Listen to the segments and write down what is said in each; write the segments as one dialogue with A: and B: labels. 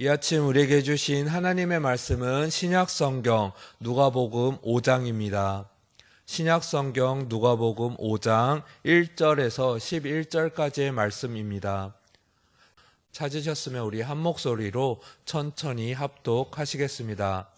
A: 이 아침 우리에게 주신 하나님의 말씀은 신약성경 누가복음 5장입니다. 신약성경 누가복음 5장 1절에서 11절까지의 말씀입니다. 찾으셨으면 우리 한 목소리로 천천히 합독하시겠습니다.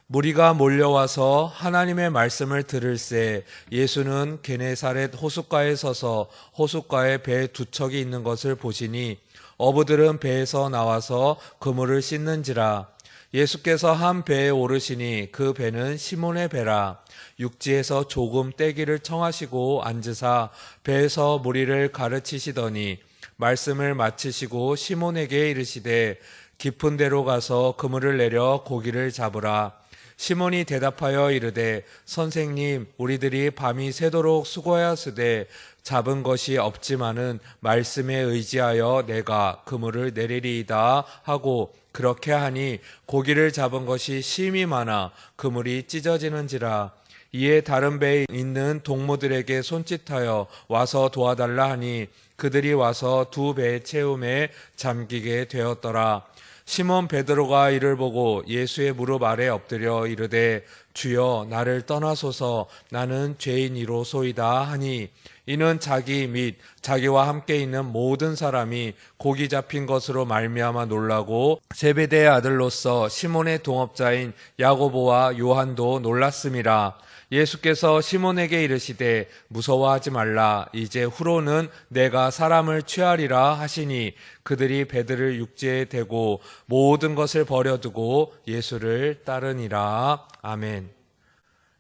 A: 무리가 몰려와서 하나님의 말씀을 들을새 예수는 게네사렛 호숫가에 서서 호숫가에 배 두 척이 있는 것을 보시니 어부들은 배에서 나와서 그물을 씻는지라. 예수께서 한 배에 오르시니 그 배는 시몬의 배라. 육지에서 조금 떼기를 청하시고 앉으사 배에서 무리를 가르치시더니 말씀을 마치시고 시몬에게 이르시되 깊은 데로 가서 그물을 내려 고기를 잡으라. 시몬이 대답하여 이르되 선생님 우리들이 밤이 새도록 수고하였으되 잡은 것이 없지만은 말씀에 의지하여 내가 그물을 내리리이다 하고 그렇게 하니 고기를 잡은 것이 심히 많아 그물이 찢어지는지라. 이에 다른 배에 있는 동무들에게 손짓하여 와서 도와달라 하니 그들이 와서 두 배의 채움에 잠기게 되었더라. 시몬 베드로가 이를 보고 예수의 무릎 아래 엎드려 이르되 주여 나를 떠나소서 나는 죄인이로소이다 하니 이는 자기 및 자기와 함께 있는 모든 사람이 고기 잡힌 것으로 말미암아 놀라고 세베대의 아들로서 시몬의 동업자인 야고보와 요한도 놀랐음이라. 예수께서 시몬에게 이르시되 무서워하지 말라. 이제 후로는 내가 사람을 취하리라 하시니 그들이 배들을 육지에 대고 모든 것을 버려두고 예수를 따르니라. 아멘.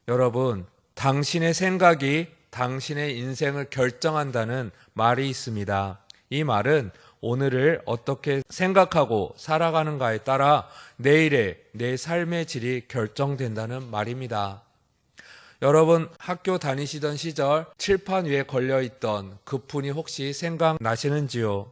A: 여러분, 당신의 생각이 당신의 인생을 결정한다는 말이 있습니다. 이 말은 오늘을 어떻게 생각하고 살아가는가에 따라 내일의 내 삶의 질이 결정된다는 말입니다. 여러분 학교 다니시던 시절 칠판 위에 걸려있던 그푼이 혹시 생각나시는지요?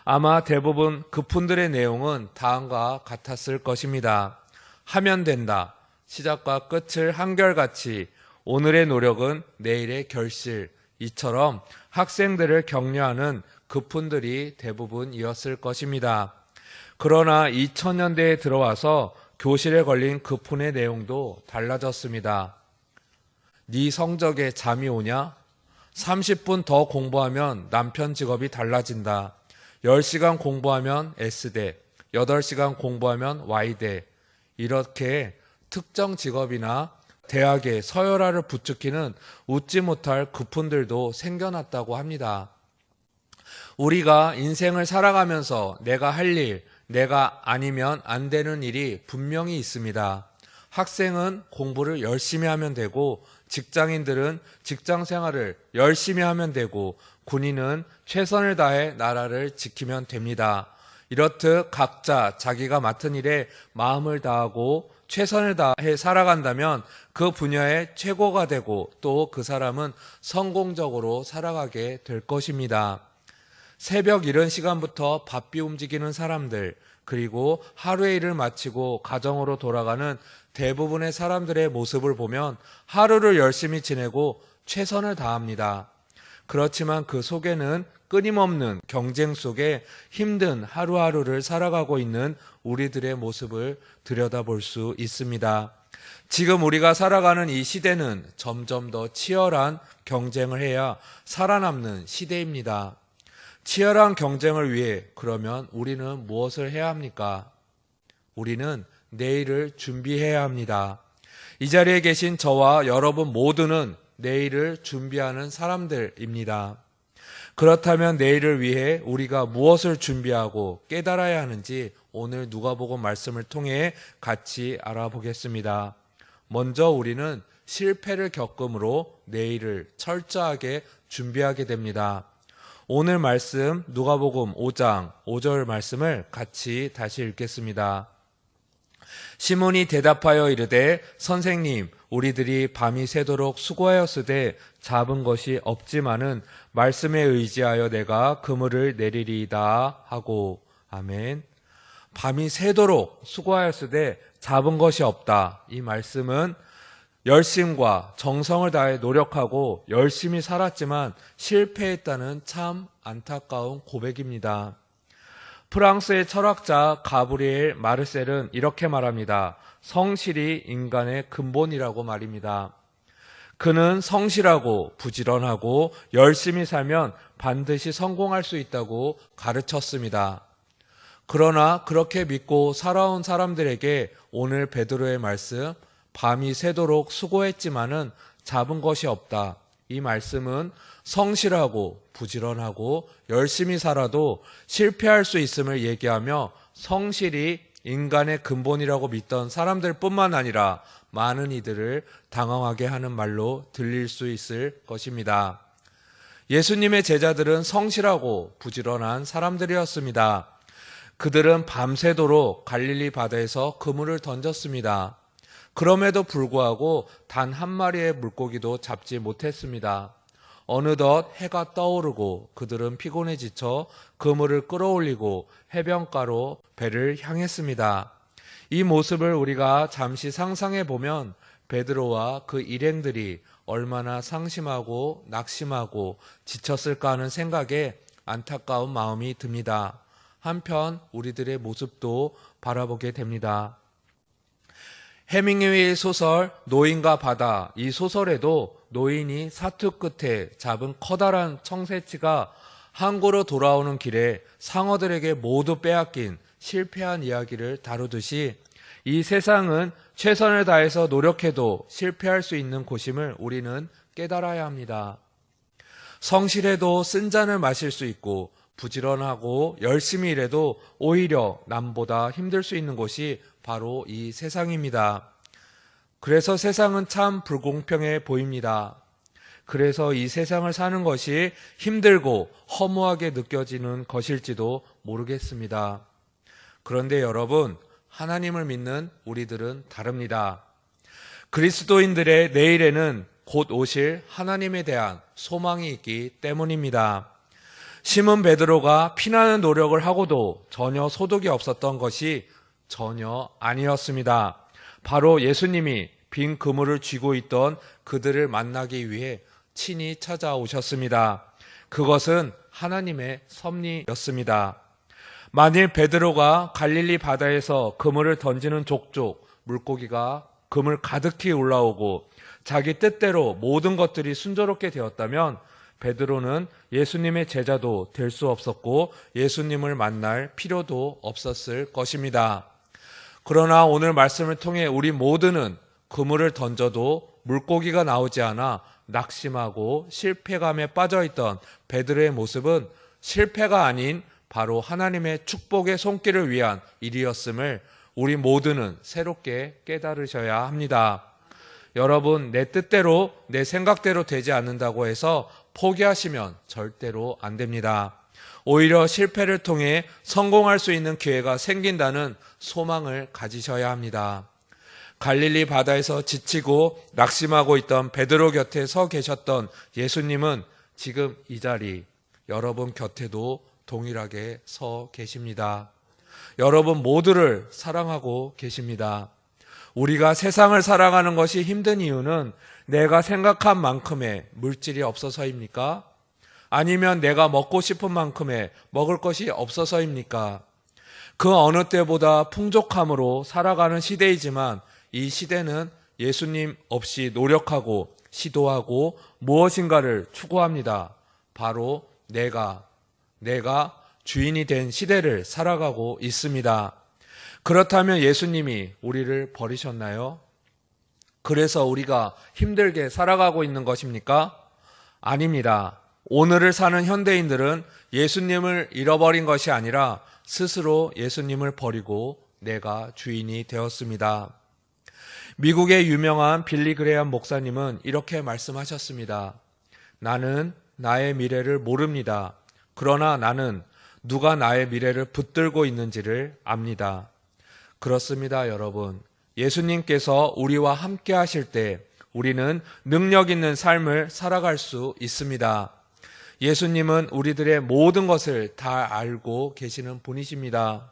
A: 아마 대부분 그푼들의 내용은 다음과 같았을 것입니다. 하면 된다. 시작과 끝을 한결같이 오늘의 노력은 내일의 결실. 이처럼 학생들을 격려하는 그푼들이 대부분이었을 것입니다. 그러나 2000년대에 들어와서 교실에 걸린 그푼의 내용도 달라졌습니다. 네 성적에 잠이 오냐? 30분 더 공부하면 남편 직업이 달라진다. 10시간 공부하면 S대, 8시간 공부하면 Y대. 이렇게 특정 직업이나 대학에 서열화를 부추기는 웃지 못할 그푼들도 생겨났다고 합니다. 우리가 인생을 살아가면서 내가 할 일, 내가 아니면 안 되는 일이 분명히 있습니다. 학생은 공부를 열심히 하면 되고 직장인들은 직장 생활을 열심히 하면 되고 군인은 최선을 다해 나라를 지키면 됩니다. 이렇듯 각자 자기가 맡은 일에 마음을 다하고 최선을 다해 살아간다면 그 분야의 최고가 되고 또 그 사람은 성공적으로 살아가게 될 것입니다. 새벽 이른 시간부터 바삐 움직이는 사람들, 그리고 하루의 일을 마치고 가정으로 돌아가는 대부분의 사람들의 모습을 보면 하루를 열심히 지내고 최선을 다합니다. 그렇지만 그 속에는 끊임없는 경쟁 속에 힘든 하루하루를 살아가고 있는 우리들의 모습을 들여다볼 수 있습니다. 지금 우리가 살아가는 이 시대는 점점 더 치열한 경쟁을 해야 살아남는 시대입니다. 치열한 경쟁을 위해 그러면 우리는 무엇을 해야 합니까? 우리는 내일을 준비해야 합니다. 이 자리에 계신 저와 여러분 모두는 내일을 준비하는 사람들입니다. 그렇다면 내일을 위해 우리가 무엇을 준비하고 깨달아야 하는지 오늘 누가복음 말씀을 통해 같이 알아보겠습니다. 먼저 우리는 실패를 겪음으로 내일을 철저하게 준비하게 됩니다. 오늘 말씀 누가복음 5장 5절 말씀을 같이 다시 읽겠습니다. 시몬이 대답하여 이르되 선생님 우리들이 밤이 새도록 수고하였으되 잡은 것이 없지만은 말씀에 의지하여 내가 그물을 내리리이다 하고. 아멘. 밤이 새도록 수고하였으되 잡은 것이 없다. 이 말씀은 열심과 정성을 다해 노력하고 열심히 살았지만 실패했다는 참 안타까운 고백입니다. 프랑스의 철학자 가브리엘 마르셀은 이렇게 말합니다. 성실이 인간의 근본이라고 말입니다. 그는 성실하고 부지런하고 열심히 살면 반드시 성공할 수 있다고 가르쳤습니다. 그러나 그렇게 믿고 살아온 사람들에게 오늘 베드로의 말씀, 밤이 새도록 수고했지만은 잡은 것이 없다. 이 말씀은 성실하고 부지런하고 열심히 살아도 실패할 수 있음을 얘기하며 성실이 인간의 근본이라고 믿던 사람들 뿐만 아니라 많은 이들을 당황하게 하는 말로 들릴 수 있을 것입니다. 예수님의 제자들은 성실하고 부지런한 사람들이었습니다. 그들은 밤새도록 갈릴리 바다에서 그물을 던졌습니다. 그럼에도 불구하고 단 한 마리의 물고기도 잡지 못했습니다. 어느덧 해가 떠오르고 그들은 피곤해 지쳐 그물을 끌어올리고 해변가로 배를 향했습니다. 이 모습을 우리가 잠시 상상해 보면 베드로와 그 일행들이 얼마나 상심하고 낙심하고 지쳤을까 하는 생각에 안타까운 마음이 듭니다. 한편 우리들의 모습도 바라보게 됩니다. 해밍웨이의 소설 노인과 바다, 이 소설에도 노인이 사투 끝에 잡은 커다란 청새치가 항구로 돌아오는 길에 상어들에게 모두 빼앗긴 실패한 이야기를 다루듯이 이 세상은 최선을 다해서 노력해도 실패할 수 있는 곳임을 우리는 깨달아야 합니다. 성실해도 쓴 잔을 마실 수 있고 부지런하고 열심히 일해도 오히려 남보다 힘들 수 있는 곳이 바로 이 세상입니다. 그래서 세상은 참 불공평해 보입니다. 그래서 이 세상을 사는 것이 힘들고 허무하게 느껴지는 것일지도 모르겠습니다. 그런데 여러분, 하나님을 믿는 우리들은 다릅니다. 그리스도인들의 내일에는 곧 오실 하나님에 대한 소망이 있기 때문입니다. 시몬 베드로가 피나는 노력을 하고도 전혀 소득이 없었던 것이 전혀 아니었습니다. 바로 예수님이 빈 그물을 쥐고 있던 그들을 만나기 위해 친히 찾아오셨습니다. 그것은 하나님의 섭리였습니다. 만일 베드로가 갈릴리 바다에서 그물을 던지는 족족 물고기가 그물 가득히 올라오고 자기 뜻대로 모든 것들이 순조롭게 되었다면 베드로는 예수님의 제자도 될 수 없었고 예수님을 만날 필요도 없었을 것입니다. 그러나 오늘 말씀을 통해 우리 모두는 그물을 던져도 물고기가 나오지 않아 낙심하고 실패감에 빠져있던 베드로의 모습은 실패가 아닌 바로 하나님의 축복의 손길을 위한 일이었음을 우리 모두는 새롭게 깨달으셔야 합니다. 여러분, 내 뜻대로 내 생각대로 되지 않는다고 해서 포기하시면 절대로 안 됩니다. 오히려 실패를 통해 성공할 수 있는 기회가 생긴다는 소망을 가지셔야 합니다. 갈릴리 바다에서 지치고 낙심하고 있던 베드로 곁에 서 계셨던 예수님은 지금 이 자리 여러분 곁에도 동일하게 서 계십니다. 여러분 모두를 사랑하고 계십니다. 우리가 세상을 살아가는 것이 힘든 이유는 내가 생각한 만큼의 물질이 없어서입니까? 아니면 내가 먹고 싶은 만큼의 먹을 것이 없어서입니까? 그 어느 때보다 풍족함으로 살아가는 시대이지만 이 시대는 예수님 없이 노력하고 시도하고 무엇인가를 추구합니다. 바로 내가 주인이 된 시대를 살아가고 있습니다. 그렇다면 예수님이 우리를 버리셨나요? 그래서 우리가 힘들게 살아가고 있는 것입니까? 아닙니다. 오늘을 사는 현대인들은 예수님을 잃어버린 것이 아니라 스스로 예수님을 버리고 내가 주인이 되었습니다. 미국의 유명한 빌리 그레이엄 목사님은 이렇게 말씀하셨습니다. 나는 나의 미래를 모릅니다. 그러나 나는 누가 나의 미래를 붙들고 있는지를 압니다. 그렇습니다, 여러분. 예수님께서 우리와 함께 하실 때 우리는 능력 있는 삶을 살아갈 수 있습니다. 예수님은 우리들의 모든 것을 다 알고 계시는 분이십니다.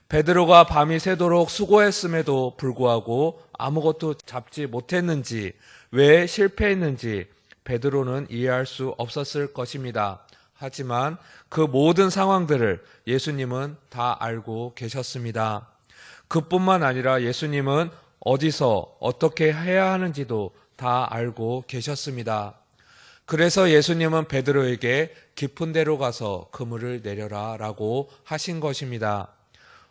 A: 베드로가 밤이 새도록 수고했음에도 불구하고 아무것도 잡지 못했는지, 왜 실패했는지 베드로는 이해할 수 없었을 것입니다. 하지만 그 모든 상황들을 예수님은 다 알고 계셨습니다. 그뿐만 아니라 예수님은 어디서 어떻게 해야 하는지도 다 알고 계셨습니다. 그래서 예수님은 베드로에게 깊은 데로 가서 그물을 내려라 라고 하신 것입니다.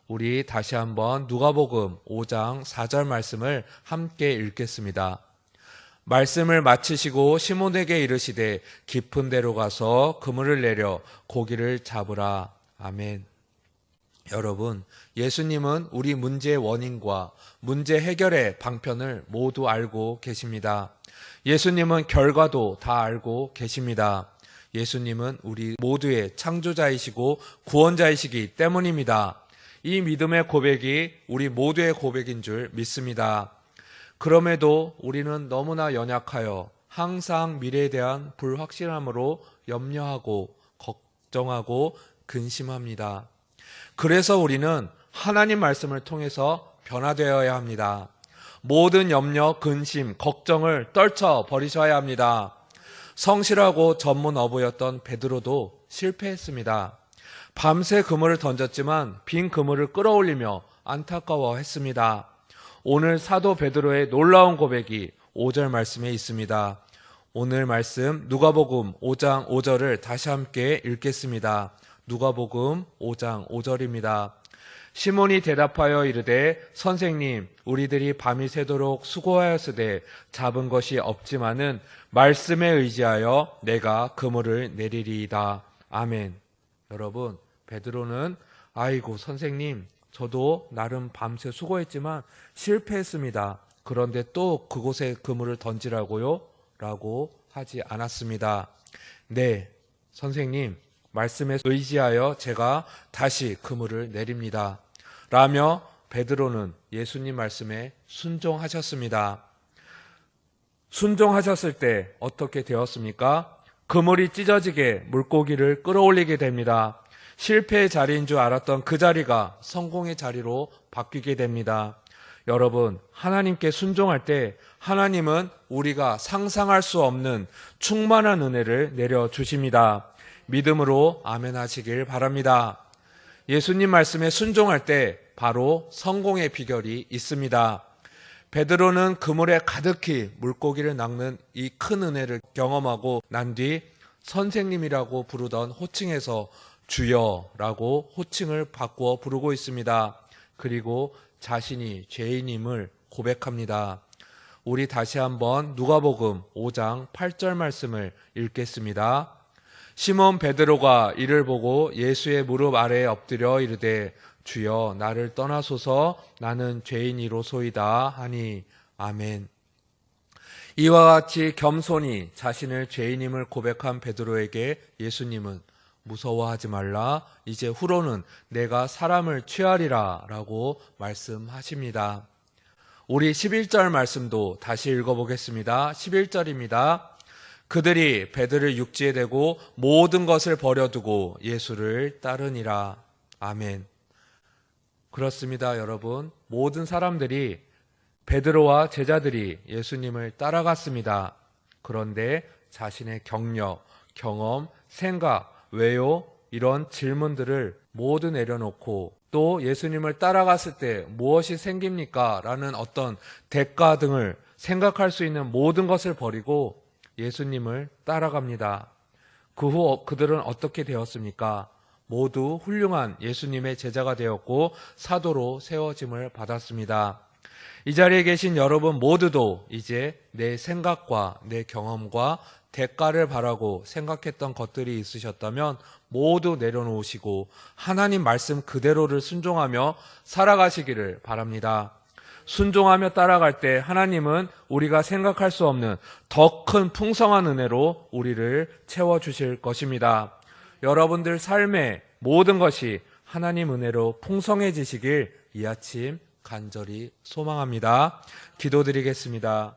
A: 우리 다시 한번 누가복음 5장 4절 말씀을 함께 읽겠습니다. 말씀을 마치시고 시몬에게 이르시되 깊은 데로 가서 그물을 내려 고기를 잡으라. 아멘. 여러분, 예수님은 우리 문제의 원인과 문제 해결의 방편을 모두 알고 계십니다. 예수님은 결과도 다 알고 계십니다. 예수님은 우리 모두의 창조자이시고 구원자이시기 때문입니다. 이 믿음의 고백이 우리 모두의 고백인 줄 믿습니다. 그럼에도 우리는 너무나 연약하여 항상 미래에 대한 불확실함으로 염려하고 걱정하고 근심합니다. 그래서 우리는 하나님 말씀을 통해서 변화되어야 합니다. 모든 염려, 근심, 걱정을 떨쳐 버리셔야 합니다. 성실하고 전문 어부였던 베드로도 실패했습니다. 밤새 그물을 던졌지만 빈 그물을 끌어올리며 안타까워했습니다. 오늘 사도 베드로의 놀라운 고백이 5절 말씀에 있습니다. 오늘 말씀 누가복음 5장 5절을 다시 함께 읽겠습니다. 누가복음 5장 5절입니다. 시몬이 대답하여 이르되 선생님 우리들이 밤이 새도록 수고하였으되 잡은 것이 없지만은 말씀에 의지하여 내가 그물을 내리리이다. 아멘. 여러분, 베드로는 아이고 선생님 저도 나름 밤새 수고했지만 실패했습니다. 그런데 또 그곳에 그물을 던지라고요? 라고 하지 않았습니다. 네, 선생님 말씀에 의지하여 제가 다시 그물을 내립니다. 라며 베드로는 예수님 말씀에 순종하셨습니다. 순종하셨을 때 어떻게 되었습니까? 그물이 찢어지게 물고기를 끌어올리게 됩니다. 실패의 자리인 줄 알았던 그 자리가 성공의 자리로 바뀌게 됩니다. 여러분, 하나님께 순종할 때 하나님은 우리가 상상할 수 없는 충만한 은혜를 내려주십니다. 믿음으로 아멘 하시길 바랍니다. 예수님 말씀에 순종할 때 바로 성공의 비결이 있습니다. 베드로는 그물에 가득히 물고기를 낚는 이 큰 은혜를 경험하고 난 뒤 선생님이라고 부르던 호칭에서 주여라고 호칭을 바꾸어 부르고 있습니다. 그리고 자신이 죄인임을 고백합니다. 우리 다시 한번 누가복음 5장 8절 말씀을 읽겠습니다. 시몬 베드로가 이를 보고 예수의 무릎 아래에 엎드려 이르되 주여 나를 떠나소서 나는 죄인이로소이다 하니 아멘. 이와 같이 겸손히 자신을 죄인임을 고백한 베드로에게 예수님은 무서워하지 말라 이제 후로는 내가 사람을 취하리라 라고 말씀하십니다. 우리 11절 말씀도 다시 읽어보겠습니다. 11절입니다. 그들이 베드를 육지에 대고 모든 것을 버려두고 예수를 따르니라. 아멘. 그렇습니다, 여러분. 모든 사람들이 베드로와 제자들이 예수님을 따라갔습니다. 그런데 자신의 경력, 경험, 생각, 왜요? 이런 질문들을 모두 내려놓고 또 예수님을 따라갔을 때 무엇이 생깁니까? 라는 어떤 대가 등을 생각할 수 있는 모든 것을 버리고 예수님을 따라갑니다. 그 후 그들은 어떻게 되었습니까? 모두 훌륭한 예수님의 제자가 되었고 사도로 세워짐을 받았습니다. 이 자리에 계신 여러분 모두도 이제 내 생각과 내 경험과 대가를 바라고 생각했던 것들이 있으셨다면 모두 내려놓으시고 하나님 말씀 그대로를 순종하며 살아가시기를 바랍니다. 순종하며 따라갈 때 하나님은 우리가 생각할 수 없는 더 큰 풍성한 은혜로 우리를 채워주실 것입니다. 여러분들 삶의 모든 것이 하나님 은혜로 풍성해지시길 이 아침 간절히 소망합니다. 기도드리겠습니다.